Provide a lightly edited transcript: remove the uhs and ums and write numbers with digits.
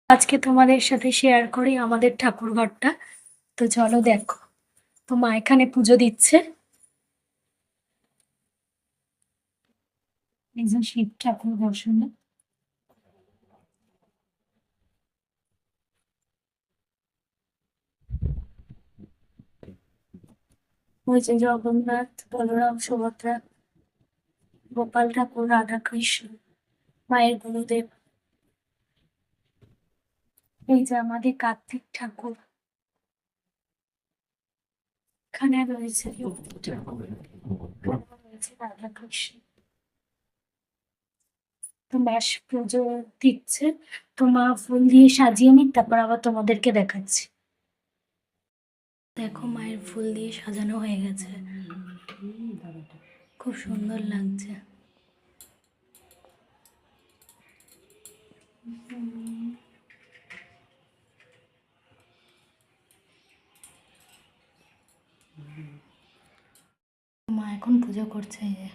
আজকে তোমাদের সাথে শেয়ার করি আমাদের ঠাকুর ঘরটা। তো চলো দেখো। তো মা এখানে পুজো দিচ্ছে। এই যে শিব ঠাকুর বসানো। ওই যে জগন্নাথ, বলরাম, সুভদ্রা, গোপাল ঠাকুর, রাধা কৃষ্ণ, মায়ের গুরুদেব। এই যে আমাদের কার্তিক ঠাকুর। এখানে রয়েছে লক্ষ্মী ঠাকুর, এখানে রয়েছে রাধা কৃষ্ণ। তো মাস পুজো দিচ্ছে। তো মা ফুল দিয়ে সাজিয়ে নিক, তারপর আবার তোমাদেরকে দেখাচ্ছি। দেখো মায়ের ফুল দিয়ে সাজানো হয়ে গেছে, খুব সুন্দর লাগছে। মা এখন পুজো করছে। এই যে